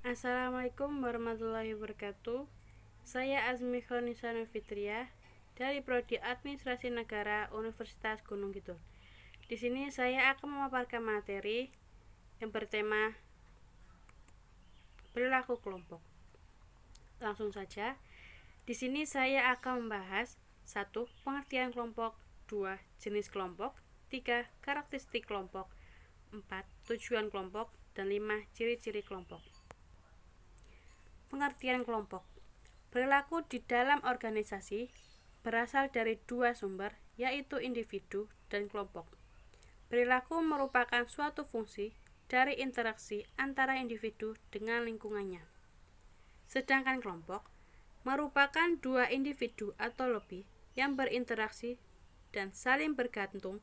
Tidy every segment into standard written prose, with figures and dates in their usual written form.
Assalamualaikum warahmatullahi wabarakatuh. Saya Azmi Khonisana Fitriah dari Prodi Administrasi Negara Universitas Gunung Kidul. Di sini saya akan memaparkan materi yang bertema perilaku kelompok. Langsung saja. Di sini saya akan membahas 1. Pengertian kelompok, 2. Jenis kelompok, 3. Karakteristik kelompok, 4. Tujuan kelompok, dan 5. Ciri-ciri kelompok. Pengertian kelompok. Perilaku di dalam organisasi berasal dari dua sumber, yaitu individu dan kelompok. Perilaku merupakan suatu fungsi dari interaksi antara individu dengan lingkungannya. Sedangkan kelompok merupakan dua individu atau lebih yang berinteraksi dan saling bergabung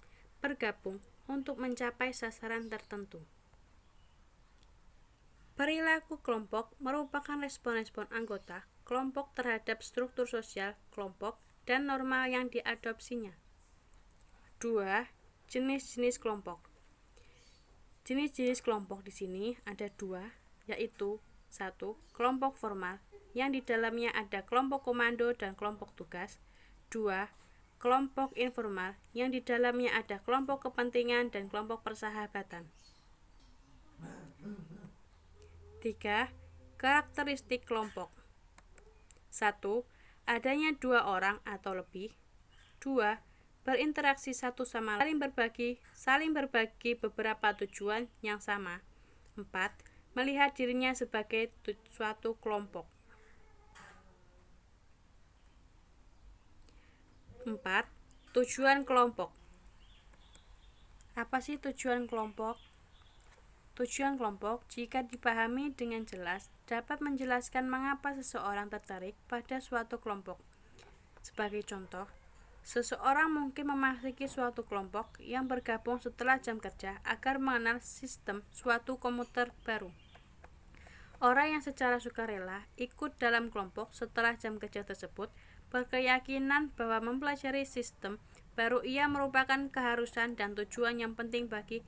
untuk mencapai sasaran tertentu. Perilaku kelompok merupakan respon-respon anggota kelompok terhadap struktur sosial kelompok dan norma yang diadopsinya. 2. Jenis-jenis kelompok. Jenis-jenis kelompok di sini ada dua, yaitu 1. Kelompok formal, yang di dalamnya ada kelompok komando dan kelompok tugas. 2. Kelompok informal, yang di dalamnya ada kelompok kepentingan dan kelompok persahabatan. 3. Karakteristik kelompok. 1. Adanya dua orang atau lebih. 2. Berinteraksi satu sama lain, saling berbagi beberapa tujuan yang sama. 4. Melihat dirinya sebagai suatu kelompok. 4. Tujuan kelompok. Apa sih tujuan kelompok? Tujuan kelompok, jika dipahami dengan jelas, dapat menjelaskan mengapa seseorang tertarik pada suatu kelompok. Sebagai contoh, seseorang mungkin memasuki suatu kelompok yang bergabung setelah jam kerja agar mengenal sistem suatu komputer baru. Orang yang secara sukarela ikut dalam kelompok setelah jam kerja tersebut berkeyakinan bahwa mempelajari sistem baru ia merupakan keharusan dan tujuan yang penting bagi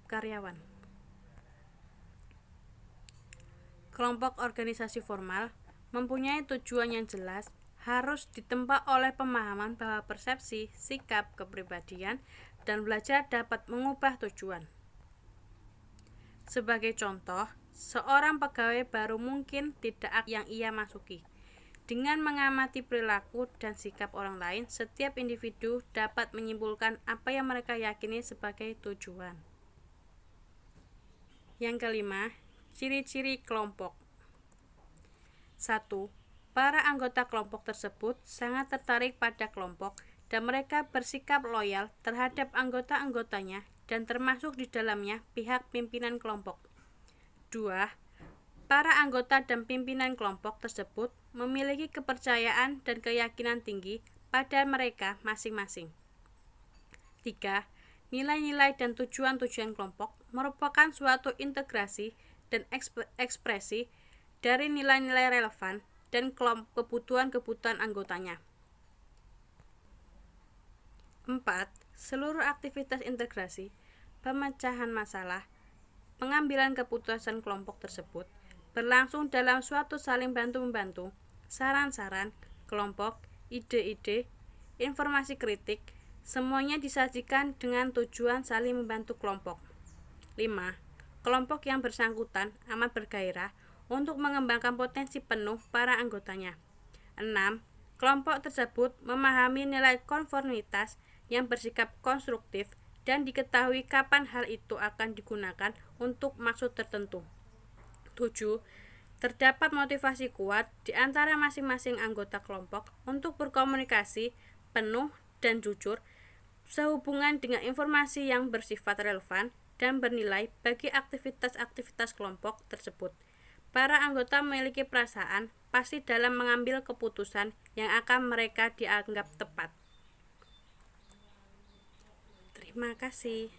karyawan. Kelompok organisasi formal mempunyai tujuan yang jelas, harus ditempa oleh pemahaman bahwa persepsi, sikap, kepribadian, dan belajar dapat mengubah tujuan. Sebagai contoh, seorang pegawai baru mungkin tidak yang ia masuki. Dengan mengamati perilaku dan sikap orang lain, setiap individu dapat menyimpulkan apa yang mereka yakini sebagai tujuan. Yang kelima, ciri-ciri kelompok. 1. Para anggota kelompok tersebut sangat tertarik pada kelompok dan mereka bersikap loyal terhadap anggota-anggotanya dan termasuk di dalamnya pihak pimpinan kelompok. 2. Para anggota dan pimpinan kelompok tersebut memiliki kepercayaan dan keyakinan tinggi pada mereka masing-masing. 3. Nilai-nilai dan tujuan-tujuan kelompok merupakan suatu integrasi dan ekspresi dari nilai-nilai relevan dan kebutuhan-kebutuhan anggotanya. 4. Seluruh aktivitas integrasi, pemecahan masalah, pengambilan keputusan kelompok tersebut berlangsung dalam suatu saling bantu-membantu, saran-saran kelompok, ide-ide, informasi kritik, semuanya disajikan dengan tujuan saling membantu kelompok. 5. Kelompok yang bersangkutan amat bergairah untuk mengembangkan potensi penuh para anggotanya. 6. Kelompok tersebut memahami nilai konformitas yang bersikap konstruktif dan diketahui kapan hal itu akan digunakan untuk maksud tertentu. 7. Terdapat motivasi kuat di antara masing-masing anggota kelompok untuk berkomunikasi penuh dan jujur sehubungan dengan informasi yang bersifat relevan dan bernilai bagi aktivitas-aktivitas kelompok tersebut. Para anggota memiliki perasaan pasti dalam mengambil keputusan yang akan mereka dianggap tepat. Terima kasih.